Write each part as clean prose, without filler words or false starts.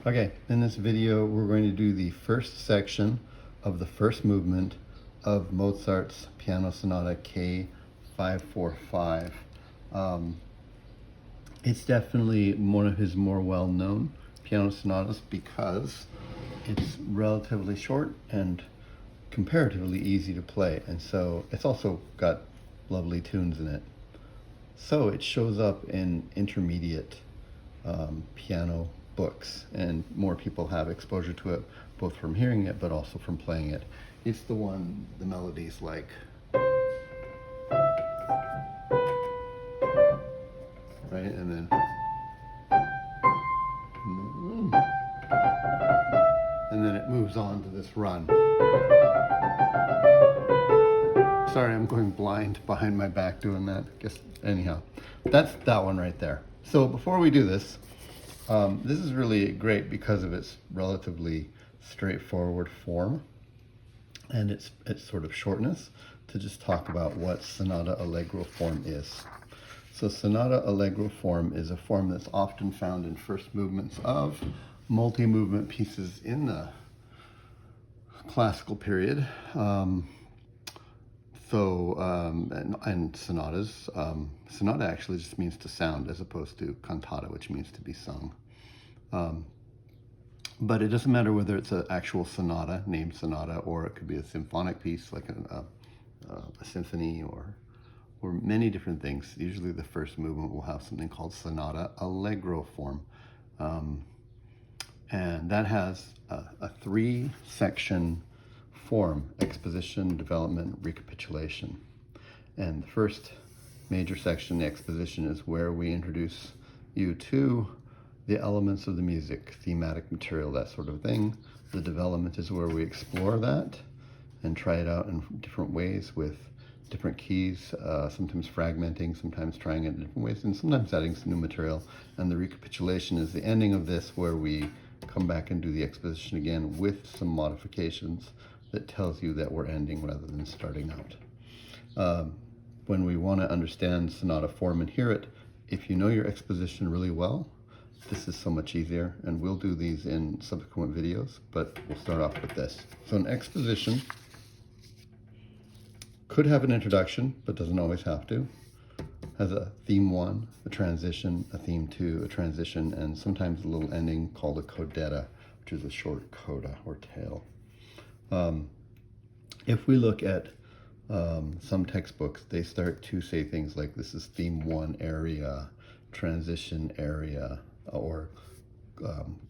Okay, in this video we're going to do the first section of the first movement of Mozart's Piano Sonata K.545. It's definitely one of his more well-known piano sonatas because it's relatively short and comparatively easy to play, and so it's also got lovely tunes in it. So it shows up in intermediate piano books, and more people have exposure to it both from hearing it but also from playing it. It's the one, the melodies like, right, and then it moves on to this run. Sorry, I'm going blind behind my back doing that. Guess anyhow, that's that one right there. So before we do this, this is really great because of its relatively straightforward form and its sort of shortness, to just talk about what sonata allegro form is. So sonata allegro form is a form that's often found in first movements of multi-movement pieces in the classical period. And sonatas, sonata actually just means to sound as opposed to cantata, which means to be sung. But it doesn't matter whether it's an actual sonata, named sonata, or it could be a symphonic piece like a symphony, or many different things. Usually the first movement will have something called sonata allegro form. And that has a three-section form: exposition, development, recapitulation. And the first major section, the exposition, is where we introduce you to the elements of the music, thematic material, that sort of thing. The development is where we explore that and try it out in different ways with different keys, sometimes fragmenting, sometimes trying it in different ways, and sometimes adding some new material. And the recapitulation is the ending of this, where we come back and do the exposition again with some modifications that tells you that we're ending rather than starting out. When we want to understand sonata form and hear it, if you know your exposition really well, this is so much easier, and we'll do these in subsequent videos, but we'll start off with this. So an exposition could have an introduction, but doesn't always have to. Has a theme 1, a transition, a theme 2, a transition, and sometimes a little ending called a codetta, which is a short coda or tail. If we look at some textbooks, they start to say things like, this is theme 1 area, transition area, or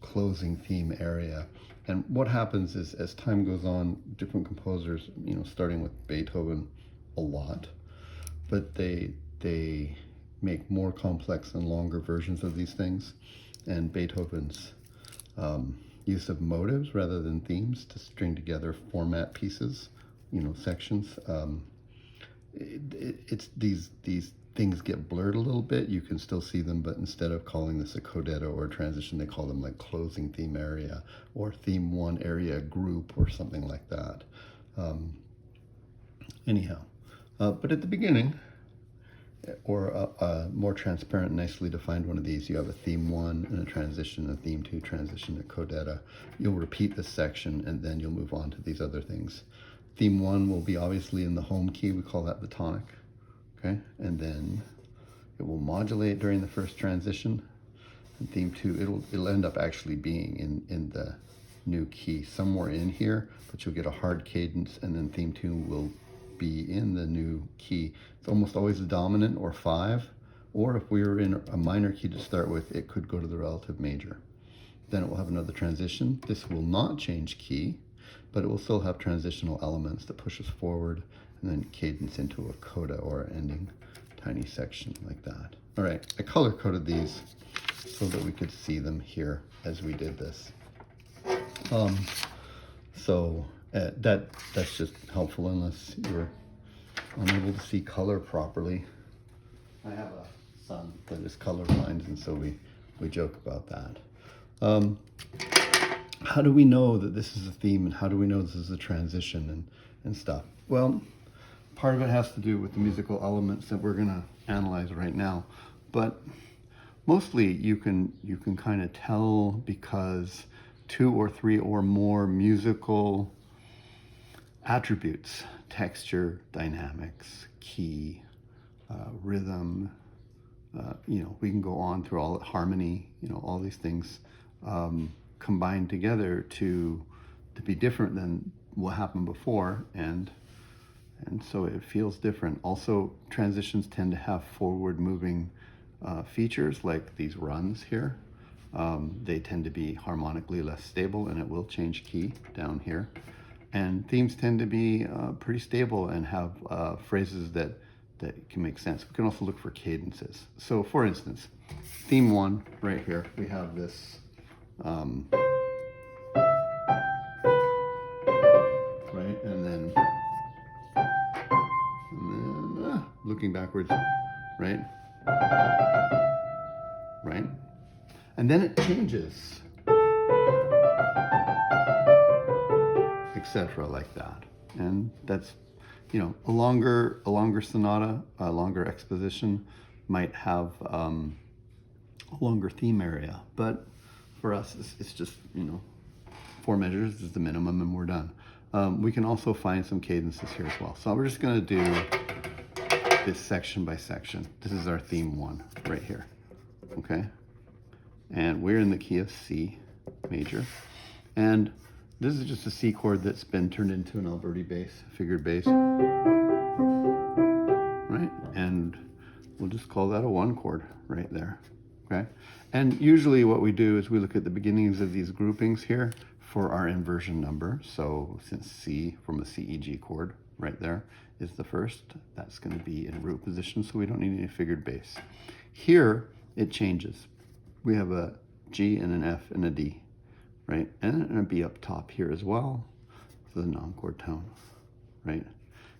closing theme area. And what happens is, as time goes on, different composers, starting with Beethoven a lot, but they make more complex and longer versions of these things. And Beethoven's use of motives rather than themes to string together format pieces, sections. It's these things get blurred a little bit. You can still see them, but instead of calling this a codetta or a transition, they call them like closing theme area or theme 1 area group or something like that. But at the beginning, or a more transparent, nicely defined one of these, you have a theme 1 and a transition, a theme 2 transition, a codetta. You'll repeat this section and then you'll move on to these other things. Theme 1 will be obviously in the home key, we call that the tonic. Okay, and then it will modulate during the first transition. And theme 2, it'll end up actually being in the new key somewhere in here, but you'll get a hard cadence, and then theme 2 will be in the new key. It's almost always a dominant or 5, or if we were in a minor key to start with, it could go to the relative major. Then it will have another transition. This will not change key, but it will still have transitional elements that push us forward, and then cadence into a coda or ending tiny section like that. All right, I color-coded these so that we could see them here as we did this. That's just helpful unless you're unable to see color properly. I have a son that is colorblind, and so we joke about that. How do we know that this is a theme, and how do we know this is a transition and stuff? Well, part of it has to do with the musical elements that we're going to analyze right now. But mostly you can kind of tell because 2 or 3 or more musical attributes, texture, dynamics, key, rhythm, we can go on through all harmony, all these things combined together to be different than what happened before, and so it feels different. Also, transitions tend to have forward moving features like these runs here. They tend to be harmonically less stable, and it will change key down here. And themes tend to be pretty stable and have phrases that can make sense. We can also look for cadences. So for instance, theme 1 right here, we have this right, and then looking backwards, right, and then it changes, etc., like that. And that's, a longer sonata, a longer exposition might have a longer theme area, but for us it's just 4 measures is the minimum and we're done. We can also find some cadences here as well. So we're just going to do this section by section. This is our theme 1 right here, okay? And we're in the key of C major, and this is just a C chord that's been turned into an Alberti bass, figured bass, right? And we'll just call that a 1 chord right there, okay? And usually what we do is we look at the beginnings of these groupings here for our inversion number. So since C from a C, E, G chord right there is the first, that's going to be in root position, so we don't need any figured bass. Here it changes. We have a G and an F and a D, right? And a B up top here as well. So the non-chord tone, right?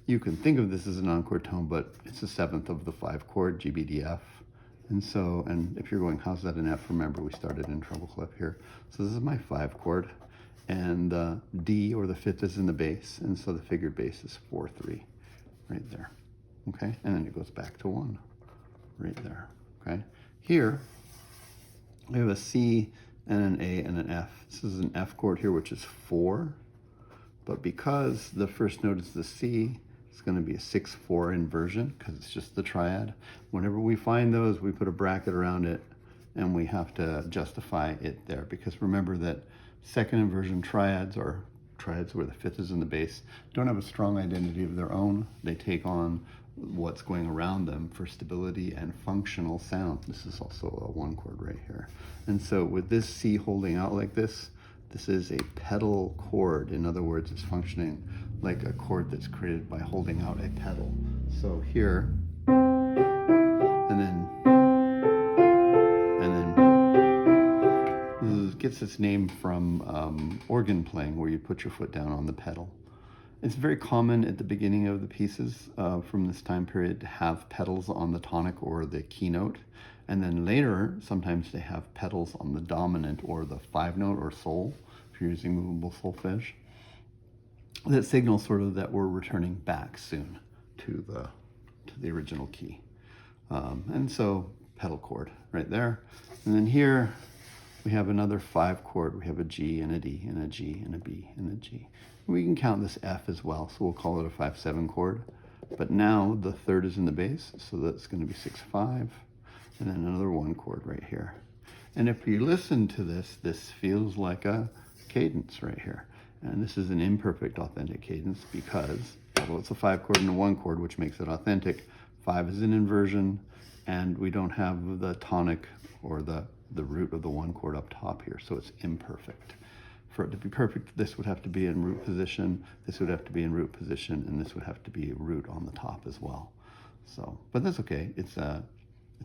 You can think of this as a non-chord tone, but it's the 7th of the 5 chord, G, B, D, F. And so, and if you're going, how's that an F? Remember, we started in treble clef here. So this is my 5 chord, and D, or the 5th, is in the bass, and so the figured bass is 4-3, right there, okay? And then it goes back to 1, right there, okay? Here, we have a C and an A and an F. This is an F chord here, which is 4, but because the first note is the C, it's going to be a 6-4 inversion because it's just the triad. Whenever we find those, we put a bracket around it, and we have to justify it there, because remember that second inversion triads, or triads where the 5th is in the bass, don't have a strong identity of their own. They take on what's going around them for stability and functional sound. This is also a 1 chord right here. And so with this C holding out like this, this is a pedal chord. In other words, it's functioning like a chord that's created by holding out a pedal. So here, and then this gets its name from organ playing, where you put your foot down on the pedal. It's very common at the beginning of the pieces from this time period to have pedals on the tonic or the keynote. And then later, sometimes they have pedals on the dominant or the 5 note or sol, if you're using movable solfege. That signals sort of that we're returning back soon to the original key. And so pedal chord right there. And then here we have another 5 chord. We have a G and a D and a G and a B and a G. We can count this F as well, so we'll call it a 5-7 chord. But now the 3rd is in the bass, so that's going to be 6-5, and then another 1 chord right here. And if you listen to this, this feels like a cadence right here. And this is an imperfect authentic cadence because, although it's a 5 chord and a 1 chord, which makes it authentic, 5 is an inversion, and we don't have the tonic or the root of the 1 chord up top here, so it's imperfect. For it to be perfect, this would have to be in root position, this would have to be in root position, and this would have to be root on the top as well. So, but that's okay. It's a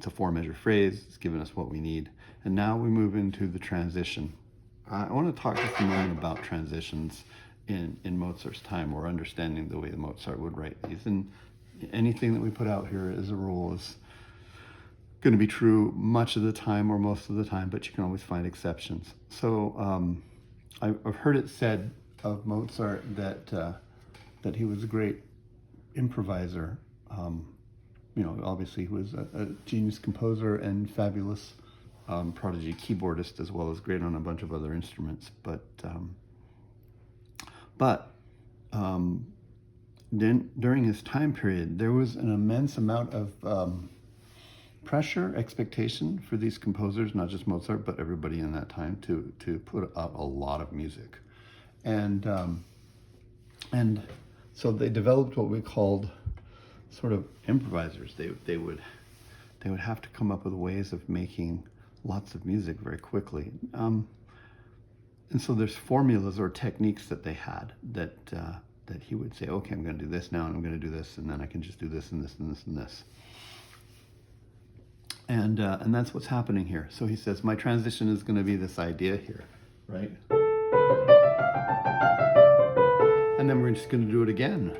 4-measure phrase. It's given us what we need. And now we move into the transition. I want to talk just a moment about transitions in Mozart's time, or understanding the way that Mozart would write these. And anything that we put out here as a rule is going to be true much of the time or most of the time, but you can always find exceptions. So I've heard it said of Mozart that he was a great improviser. Obviously he was a genius composer and fabulous prodigy keyboardist as well as great on a bunch of other instruments. But during his time period, there was an immense amount of pressure, expectation for these composers, not just Mozart, but everybody in that time, to put out a lot of music. And so they developed what we called sort of improvisers. They would have to come up with ways of making lots of music very quickly. And so there's formulas or techniques that they had that he would say, okay, I'm going to do this now, and I'm going to do this, and then I can just do this and this and this and this. And that's what's happening here. So he says, my transition is going to be this idea here, right? And then we're just going to do it again.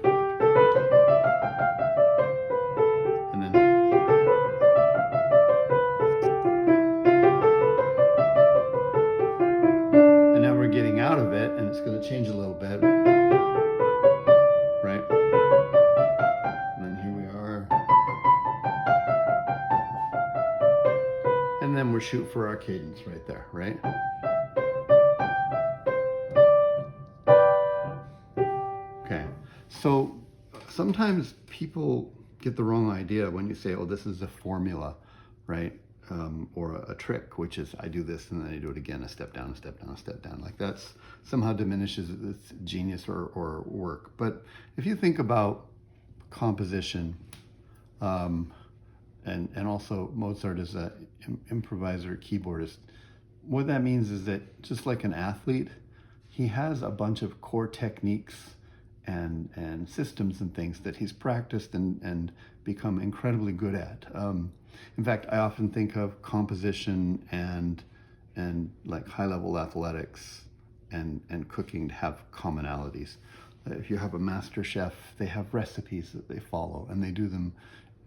And then. And now we're getting out of it, and it's going to change a little bit. Right? And then here we are. And then we're shooting for our cadence right there, right? Okay, so sometimes people get the wrong idea when you say, oh, this is a formula, right? Or a trick, which is I do this and then I do it again, a step down, a step down, a step down. Like that's somehow diminishes its genius or work. But if you think about composition, and also Mozart is an improviser, keyboardist, what that means is that just like an athlete, he has a bunch of core techniques and systems and things that he's practiced and become incredibly good at. In fact, I often think of composition and like high-level athletics and cooking to have commonalities. If you have a master chef, they have recipes that they follow, and they do them.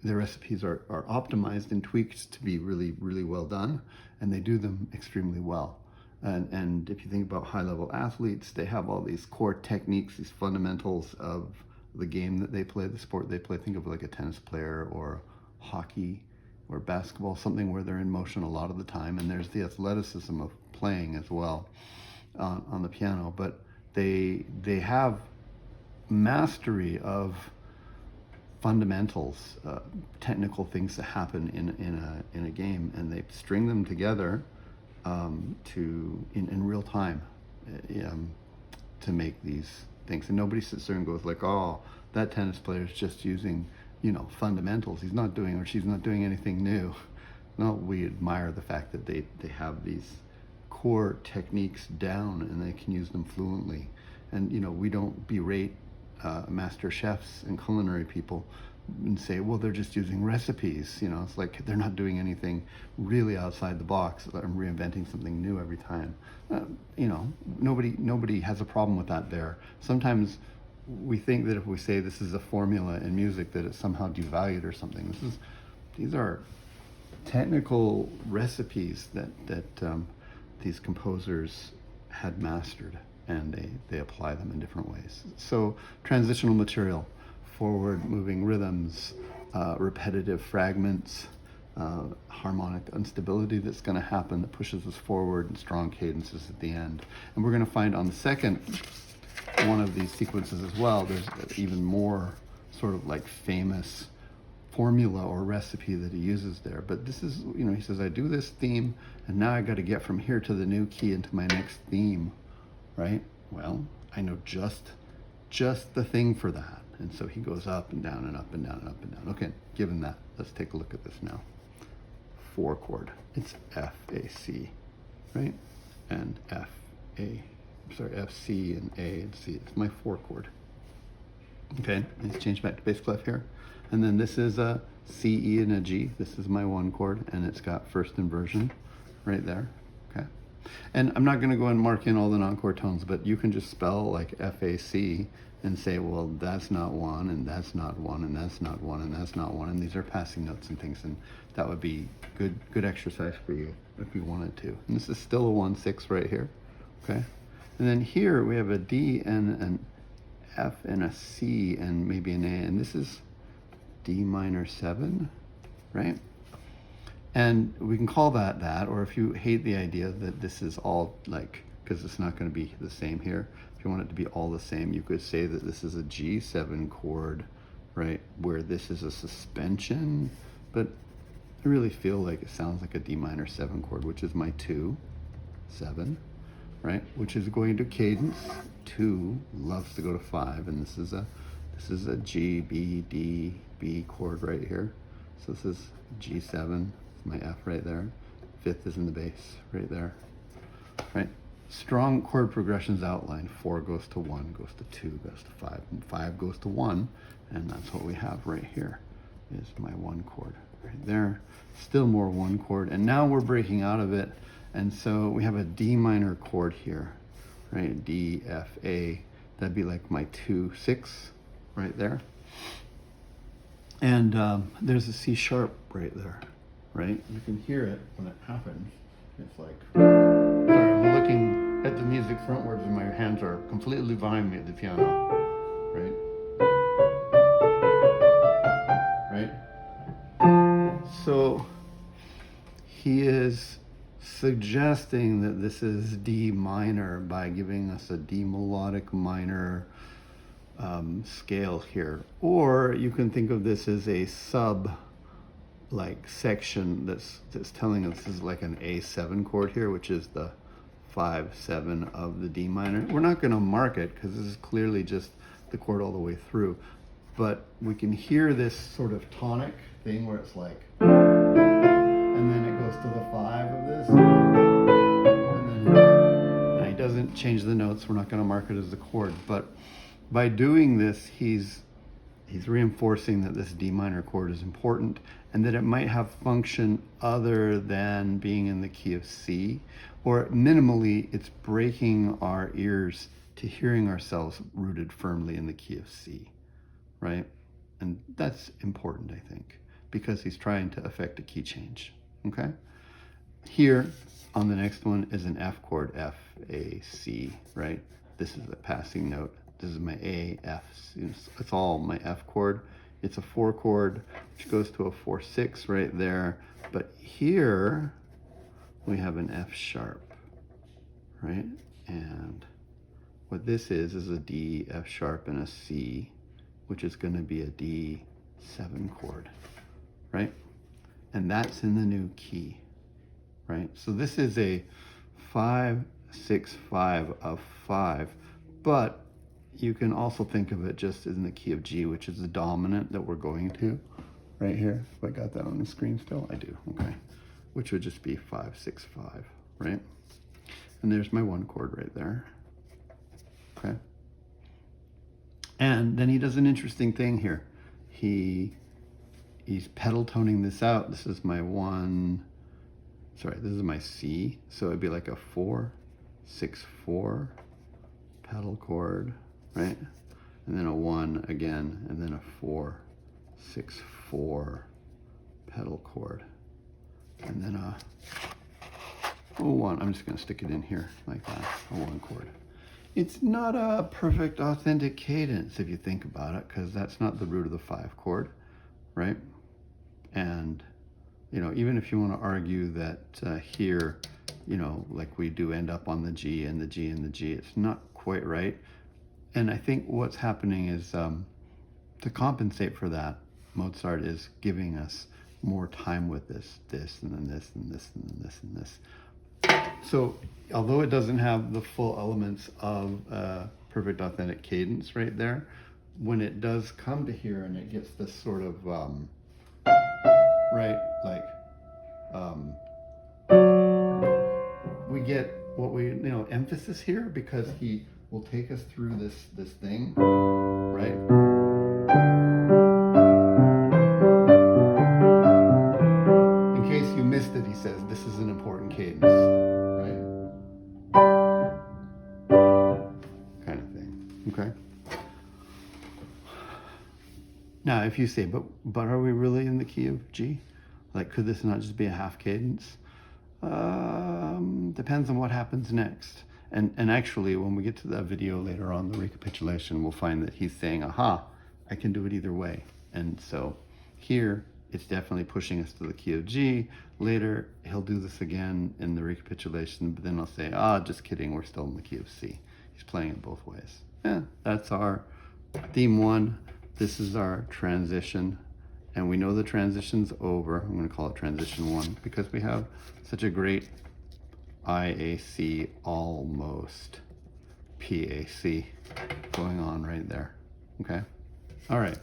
Their recipes are optimized and tweaked to be really, really well done, and they do them extremely well. And if you think about high-level athletes, they have all these core techniques, these fundamentals of the game that they play, the sport they play. Think of like a tennis player or hockey or basketball, something where they're in motion a lot of the time. And there's the athleticism of playing as well on the piano. But they have mastery of fundamentals, technical things that happen in a game, and they string them together in real time to make these things. And nobody sits there and goes like, oh, that tennis player is just using, fundamentals. He's not doing, or she's not doing anything new. No, we admire the fact that they have these core techniques down and they can use them fluently. And, we don't berate master chefs and culinary people and say, well, they're just using recipes. It's like they're not doing anything really outside the box. They're reinventing something new every time. Nobody has a problem with that there. Sometimes we think that if we say this is a formula in music that it's somehow devalued or something. These are technical recipes that these composers had mastered, and they apply them in different ways. So transitional material, forward moving rhythms, repetitive fragments, harmonic instability that's going to happen that pushes us forward, and strong cadences at the end. And we're going to find on the second one of these sequences as well, there's even more sort of like famous formula or recipe that he uses there. But this is, he says, I do this theme, and now I got to get from here to the new key into my next theme. Right? Well, I know just the thing for that. And so he goes up and down and up and down and up and down. Okay, given that, let's take a look at this now. 4 chord. It's F, A, C, right? And F, C and A and C. It's my 4 chord. Okay, let's change back to bass clef here. And then this is a C, E, and a G. This is my 1 chord, and it's got first inversion right there. Okay. And I'm not going to go and mark in all the non-chord tones, but you can just spell like F-A-C and say, well, that's not 1, and that's not 1, and that's not 1, and that's not 1, and these are passing notes and things, and that would be good exercise for you if you wanted to. And this is still a 1-6 right here, okay? And then here we have a D and an F and a C and maybe an A, and this is D minor 7, right? And we can call that, or if you hate the idea that this is all like, because it's not going to be the same here, if you want it to be all the same, you could say that this is a G7 chord, right, where this is a suspension, but I really feel like it sounds like a D minor 7 chord, which is my 2, 7, right, which is going to cadence. 2 loves to go to 5, and this is a G, B, D, B chord right here. So this is G7, my F right there. 5th is in the bass right there, right? Strong chord progressions outlined. 4 goes to 1, goes to 2, goes to 5, and 5 goes to 1, and that's what we have right here, is my 1 chord right there. Still more 1 chord, and now we're breaking out of it, and so we have a D minor chord here, right? D, F, A. That'd be like my 2, 6 right there. And there's a C sharp right there, right? You can hear it when it happens. It's like, sorry, I'm looking at the music frontwards and my hands are completely behind me at the piano, right? Right? So he is suggesting that this is D minor by giving us a D melodic minor scale here, or you can think of this as a sub like section that's telling us this is like an A7 chord here, which is the 5, 7 of the D minor. We're not going to mark it because this is clearly just the chord all the way through, but we can hear this sort of tonic thing where it's like, and then it goes to the 5 of this, and then he doesn't change the notes. We're not going to mark it as a chord, but by doing this, he's reinforcing that this D minor chord is important and that it might have function other than being in the key of C, or minimally it's breaking our ears to hearing ourselves rooted firmly in the key of C, right? And that's important, I think, because he's trying to affect a key change, okay? Here on the next one is an F chord, F, A, C, right? This is a passing note. This is my A, F, it's all my F chord. It's a 4 chord, which goes to a 4, 6 right there. But here we have an F sharp, right? And what this is a D, F sharp, and a C, which is going to be a D7 chord, right? And that's in the new key, right? So this is a 5, 6, 5 of 5, but you can also think of it just in the key of G, which is the dominant that we're going to right here. If I got that on the screen still, I do, okay. Which would just be 5, 6, 5, right? And there's my 1 chord right there, okay. And then he does an interesting thing here. He's pedal toning this out. This is my 1, sorry, this is my C. So it'd be like a 4, 6, 4 pedal chord, right? And then a 1 again, and then a 4, 6, 4 pedal chord. And then a 1, I'm just gonna stick it in here like that, a 1 chord. It's not a perfect authentic cadence if you think about it, because that's not the root of the 5 chord, right? And, you know, even if you want to argue that here, you know, like we do end up on the G and the G and the G, it's not quite right. And I think what's happening is to compensate for that, Mozart is giving us more time with this, and then this, and this, and then this, and this. So although it doesn't have the full elements of perfect authentic cadence right there, when it does come to here and it gets this sort of, right, like, we get what we, you know, emphasis here, because he will take us through this thing, right? In case you missed it, he says, this is an important cadence, right? Kind of thing, okay? Now, if you say, but are we really in the key of G? Like, could this not just be a half cadence? Depends on what happens next. And actually, when we get to that video later on, the recapitulation, we'll find that he's saying, aha, I can do it either way. And so here, it's definitely pushing us to the key of G. Later, he'll do this again in the recapitulation, but then I'll say, just kidding, we're still in the key of C. He's playing it both ways. Yeah, that's our theme 1. This is our transition, and we know the transition's over. I'm going to call it transition 1 because we have such a great IAC almost PAC going on right there. Okay. All right.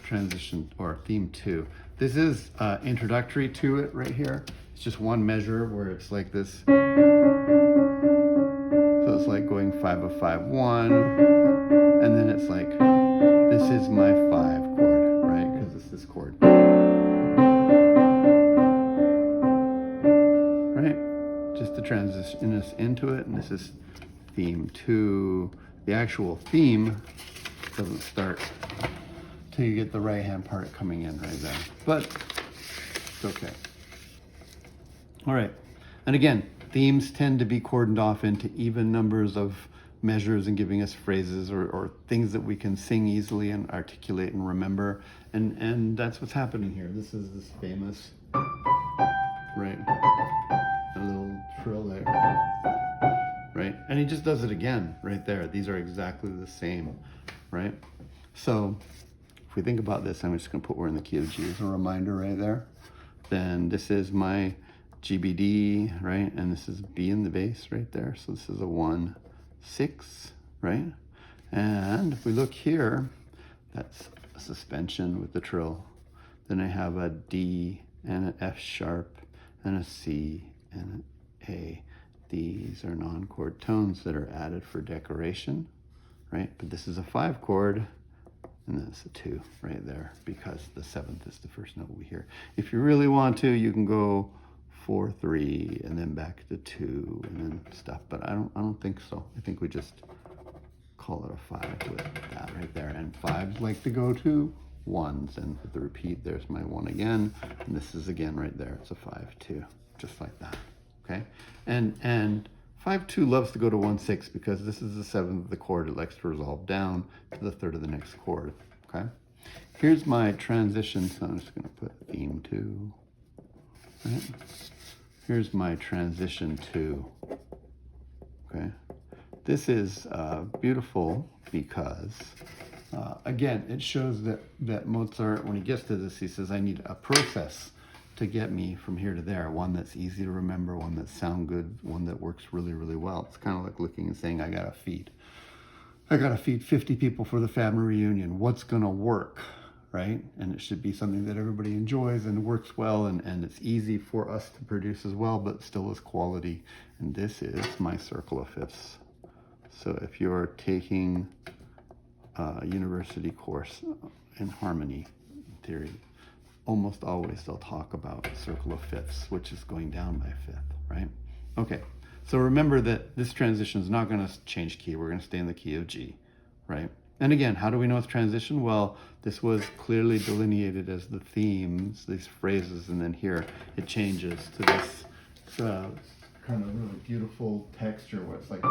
Transition or theme 2. This is introductory to it right here. It's just one measure where it's like this. So it's like going 5 of 5 1, and then it's like this is my 5 chord, right? Because it's this chord. Right? Just to transition us into it, and this is theme 2. The actual theme doesn't start till you get the right hand part coming in right there, but it's okay. All right, and again, themes tend to be cordoned off into even numbers of measures and giving us phrases or things that we can sing easily and articulate and remember, and that's what's happening here. This is this famous, right, a little trill there, right, and he just does it again right there. These are exactly the same, right? So if we think about this, I'm just going to put we're in the key of G as a reminder right there. Then this is my GBD, right? And this is B in the bass right there. So this is a 1, 6, right? And if we look here, that's a suspension with the trill. Then I have a D and an F sharp and a C and an A. These are non-chord tones that are added for decoration, right? But this is a 5 chord. And that's a 2 right there because the 7th is the first note we hear. If you really want to, you can go 4, 3, and then back to 2, and then stuff. But I don't think so. I think we just call it a 5 with that right there. And 5s like to go to 1s, and with the repeat, there's my 1 again, and this is again right there. It's a 5, 2, just like that. Okay, and 5-2 loves to go to 1-6 because this is the 7th of the chord. It likes to resolve down to the 3rd of the next chord. Okay, here's my transition. So I'm just going to put theme 2. Right? Here's my transition 2. Okay, this is beautiful because again, it shows that Mozart, when he gets to this, he says, I need a process to get me from here to there, one that's easy to remember, one that sounds good, one that works really, really well. It's kind of like looking and saying, I gotta feed 50 people for the family reunion. What's gonna work, right? And it should be something that everybody enjoys and works well, and it's easy for us to produce as well, but still is quality. And this is my circle of fifths. So if you're taking a university course in harmony theory, almost always they'll talk about circle of fifths, which is going down by a fifth, right? Okay, so remember that this transition is not going to change key. We're going to stay in the key of G, right? And again, how do we know it's transition? Well, this was clearly delineated as the themes, these phrases, and then here it changes to this kind of really beautiful texture where it's like this.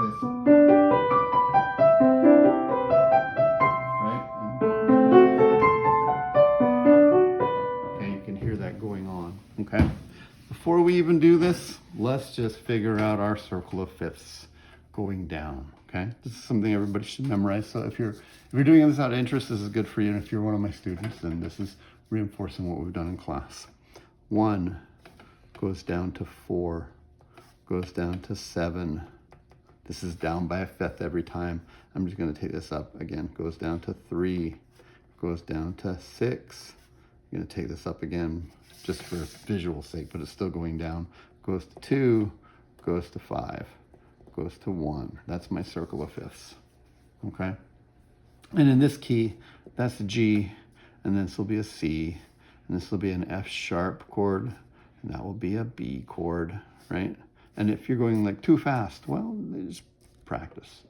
Okay, before we even do this, let's just figure out our circle of fifths going down. Okay, this is something everybody should memorize. So if you're doing this out of interest, this is good for you. And if you're one of my students, then this is reinforcing what we've done in class. 1 goes down to 4, goes down to 7. This is down by a fifth every time. I'm just going to take this up again. Goes down to 3, goes down to 6. I'm going to take this up again, just for visual sake, but it's still going down. Goes to 2, goes to 5, goes to 1. That's my circle of fifths, okay? And in this key, that's a G, and this will be a C, and this will be an F sharp chord, and that will be a B chord, right? And if you're going like too fast, well, just practice.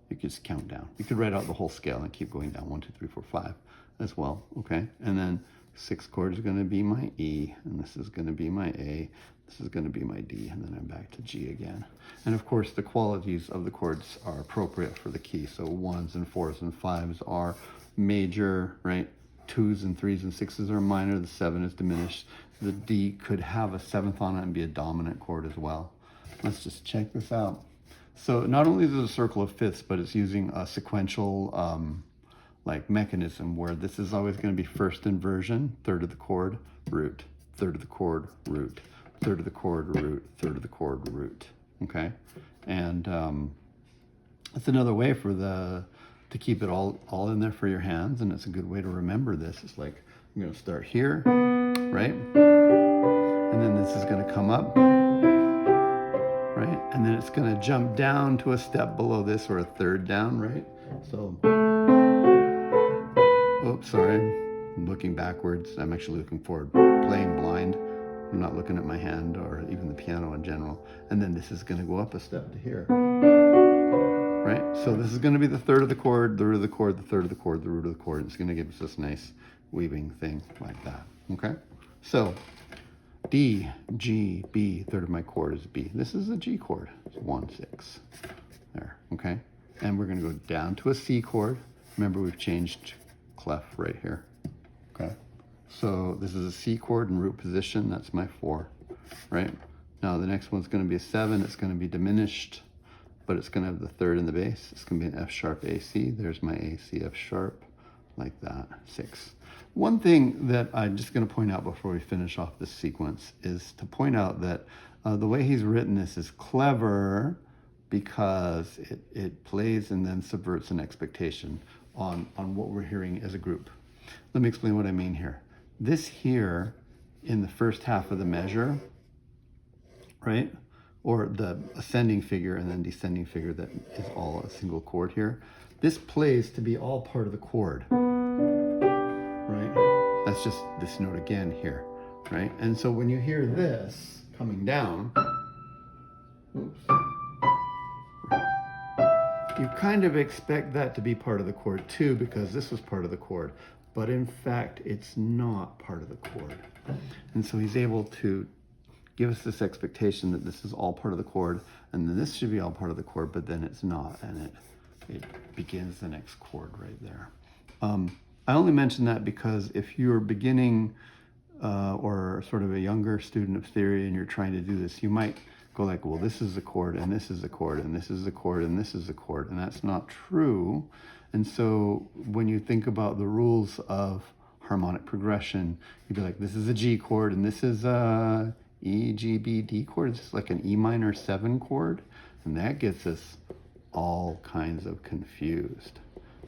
You could just count down. You could write out the whole scale and keep going down, 1, 2, 3, 4, 5 as well, okay? And then 6th chord is going to be my E, and this is going to be my A, this is going to be my D, and then I'm back to G again. And of course, the qualities of the chords are appropriate for the key. So 1s and 4s and 5s are major, right? 2s and 3s and 6s are minor, the 7 is diminished. The D could have a 7th on it and be a dominant chord as well. Let's just check this out. So not only is it a circle of fifths, but it's using a sequential like mechanism where this is always going to be first inversion, third of the chord, root, third of the chord, root, third of the chord, root, third of the chord, root. Okay, and that's another way for to keep it all in there for your hands, and it's a good way to remember this. It's like I'm going to start here, right, and then this is going to come up, right, and then it's going to jump down to a step below this, or a third down, right? So, oops, sorry, I'm looking backwards. I'm actually looking forward, playing blind. I'm not looking at my hand or even the piano in general. And then this is going to go up a step to here, right? So this is going to be the third of the chord, the root of the chord, the third of the chord, the root of the chord. It's going to give us this nice weaving thing like that, okay? So D, G, B, third of my chord is B. This is a G chord, it's 1, 6, there, okay? And we're going to go down to a C chord. Remember, we've changed clef right here, okay? So this is a C chord in root position, that's my 4, right? Now the next one's going to be a 7, it's going to be diminished, but it's going to have the third in the bass. It's going to be an F sharp AC, there's my A, C, F sharp, like that, 6. One thing that I'm just going to point out before we finish off this sequence is to point out that the way he's written this is clever because it plays and then subverts an expectation on what we're hearing as a group. Let me explain what I mean here. This here in the first half of the measure, right? Or the ascending figure and then descending figure that is all a single chord here. This plays to be all part of the chord, right? That's just this note again here, right? And so when you hear this coming down, oops, you kind of expect that to be part of the chord too, because this was part of the chord. But in fact, it's not part of the chord. And so he's able to give us this expectation that this is all part of the chord, and then this should be all part of the chord, but then it's not, and it begins the next chord right there. I only mention that because if you're beginning or sort of a younger student of theory and you're trying to do this, you might go like, well, this is a chord, and this is a chord, and this is a chord, and this is a chord, and that's not true. And so when you think about the rules of harmonic progression, you'd be like, this is a G chord, and this is a E, G, B, D chord. It's like an E minor 7 chord, and that gets us all kinds of confused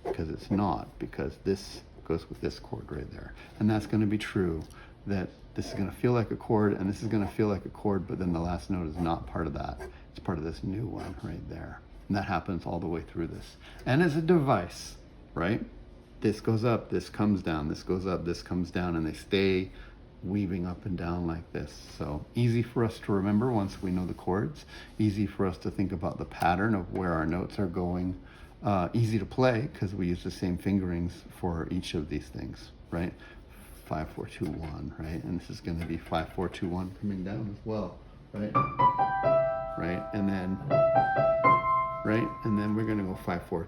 because it's not, because this goes with this chord right there. And that's going to be true, that this is going to feel like a chord, and this is going to feel like a chord, but then the last note is not part of that. It's part of this new one right there. And that happens all the way through this. And as a device, right? This goes up, this comes down, this goes up, this comes down, and they stay weaving up and down like this. So easy for us to remember once we know the chords, easy for us to think about the pattern of where our notes are going, easy to play because we use the same fingerings for each of these things, right? 5, 4, 2, 1, right? And this is going to be 5, 4, 2, 1 coming down as well, right? Right, and then, right, and then we're going to go 5, 4,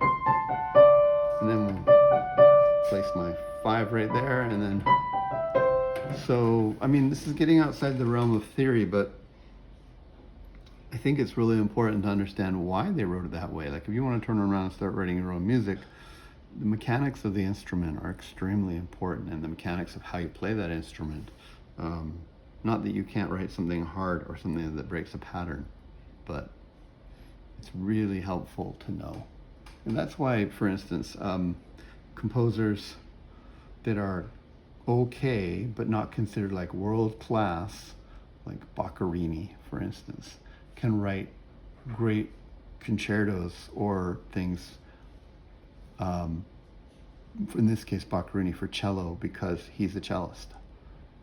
and then we'll place my 5 right there, and then, so, I mean, this is getting outside the realm of theory, but I think it's really important to understand why they wrote it that way. Like, if you want to turn around and start writing your own music, the mechanics of the instrument are extremely important, and the mechanics of how you play that instrument. Not that you can't write something hard or something that breaks a pattern, but it's really helpful to know. And that's why, for instance, composers that are okay, but not considered like world class, like Boccherini, for instance, can write great concertos or things, in this case Boccherini for cello, because he's a cellist,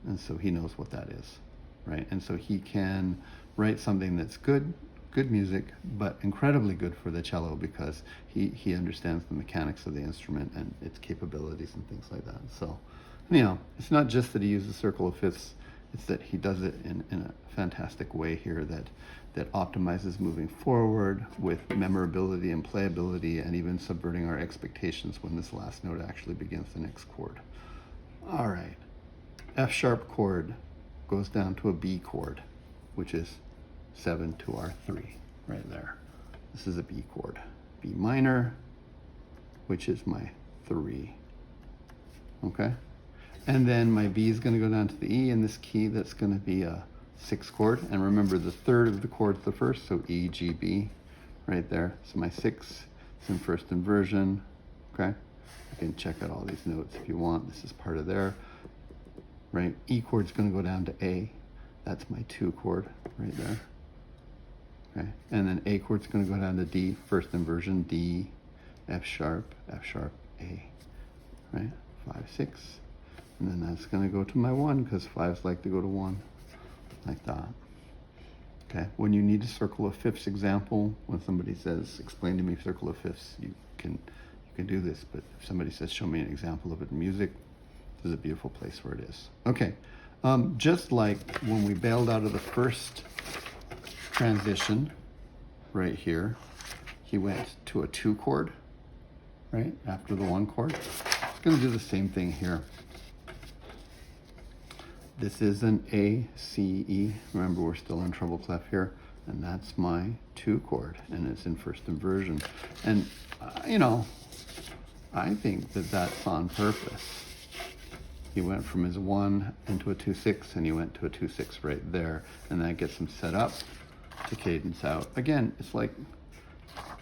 and so he knows what that is, right? And so he can write something that's good music, but incredibly good for the cello because he understands the mechanics of the instrument and its capabilities and things like that. So, you know, it's not just that he uses circle of fifths, it's that he does it in a fantastic way here that optimizes moving forward with memorability and playability, and even subverting our expectations when this last note actually begins the next chord. All right, F sharp chord goes down to a B chord, which is 7 to our 3 right there. This is a B chord. B minor, which is my 3. Okay? And then my B is going to go down to the E in this key. That's going to be a 6 chord. And remember, the third of the chord's the first, so E, G, B right there. So my 6 is in first inversion. Okay? You can check out all these notes if you want. This is part of there. Right? E chord's going to go down to A. That's my 2 chord right there. Okay? And then A chord's going to go down to D, first inversion, D, F sharp, A. Right? 5, 6. And then that's going to go to my 1 because 5s like to go to 1, like that. Okay? When you need a circle of fifths example, when somebody says, explain to me circle of fifths, you can do this. But if somebody says, show me an example of it in music, this is a beautiful place where it is. Okay. Just like when we bailed out of the first transition right here, he went to a 2 chord, right, after the 1 chord. It's going to do the same thing here. This is an A, C, E. Remember, we're still in treble clef here. And that's my 2 chord, and it's in first inversion. And, you know, I think that that's on purpose. He went from his 1 into a 2-6, and he went to a 2-6 right there. And that gets him set up to cadence out. Again, it's like,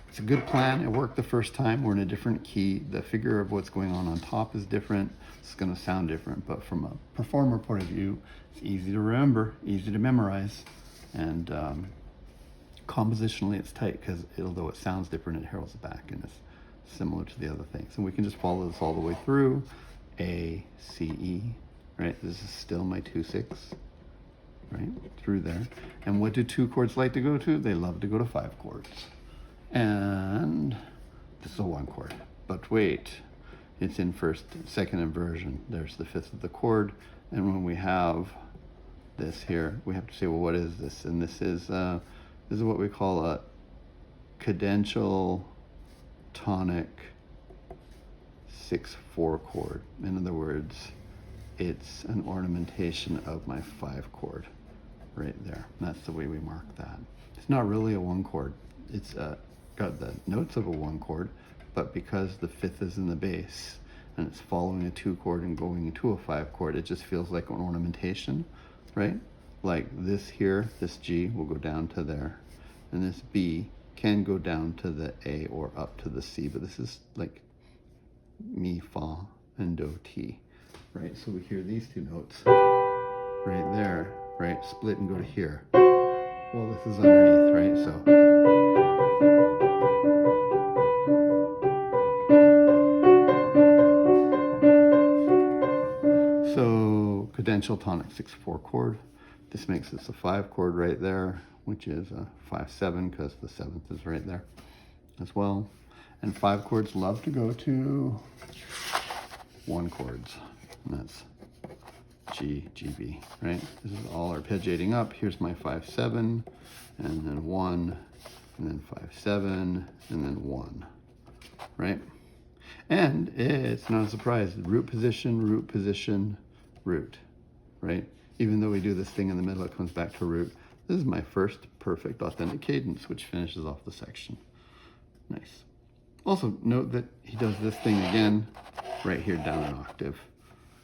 it's a good plan. It worked the first time. We're in a different key. The figure of what's going on top is different. It's going to sound different. But from a performer point of view, it's easy to remember, easy to memorize. And compositionally, it's tight because although it sounds different, it heralds it back and it's similar to the other things. And we can just follow this all the way through. A, C, E, right? This is still my 2-6, right? Through there. And what do 2 chords like to go to? They love to go to 5 chords. And this is a 1 chord. But wait, it's in second inversion. There's the 5th of the chord. And when we have this here, we have to say, well, what is this? And this is what we call a cadential tonic 6/4 chord. In other words, it's an ornamentation of my 5 chord right there. That's the way we mark that. It's not really a 1 chord. It's got the notes of a 1 chord, but because the 5th is in the bass and it's following a 2 chord and going into a 5 chord, it just feels like an ornamentation, right? Like this here, this G will go down to there, and this B can go down to the A or up to the C, but this is like mi, fa, and do, ti, right? So we hear these 2 notes right there, right? Split and go to here. Well, this is underneath, right? So cadential tonic 6/4 chord. This makes this a 5 chord right there, which is a 5/7 because the 7th is right there as well. And 5 chords love to go to 1 chords, and that's G, G, B, right? This is all arpeggiating up. Here's my 5/7, and then 1, and then 5/7, and then 1, right? And it's not a surprise. Root position, root position, root, right? Even though we do this thing in the middle, it comes back to root. This is my first perfect authentic cadence, which finishes off the section. Nice. Also, note that he does this thing again right here down an octave.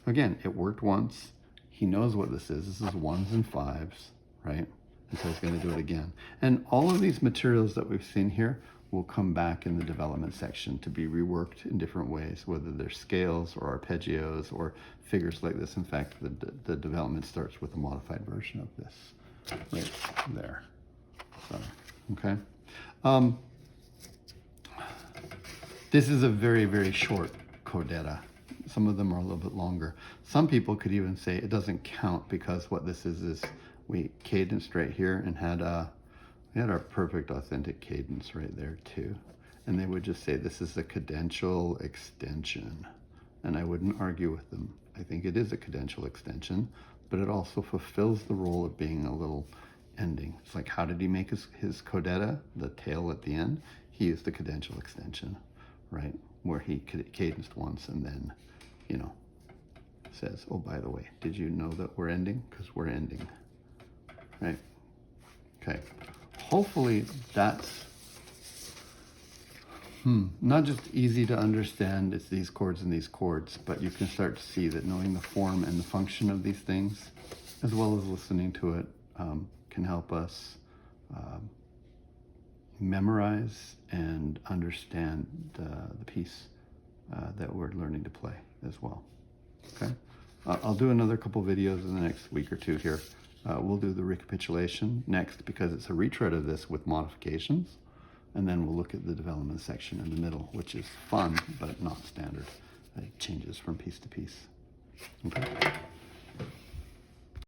Again, it worked once. He knows what this is. This is 1s and 5s, right? And so he's going to do it again. And all of these materials that we've seen here will come back in the development section to be reworked in different ways, whether they're scales or arpeggios or figures like this. In fact, the development starts with a modified version of this right there. So, okay. This is a very, very short codetta. Some of them are a little bit longer. Some people could even say it doesn't count because what this is we cadenced right here and we had our perfect authentic cadence right there too. And they would just say this is a cadential extension. And I wouldn't argue with them. I think it is a cadential extension, but it also fulfills the role of being a little ending. It's like, how did he make his codetta, the tail at the end? He used the cadential extension, right? Where he cadenced once and then, you know, says, oh, by the way, did you know that we're ending? Because we're ending, right? Okay, hopefully that's not just easy to understand, it's these chords and these chords, but you can start to see that knowing the form and the function of these things, as well as listening to it, can help us memorize and understand the piece that we're learning to play as well. Okay, I'll do another couple videos in the next week or two here. We'll do the recapitulation next because it's a retread of this with modifications, and then we'll look at the development section in the middle, which is fun but not standard. It changes from piece to piece. Okay.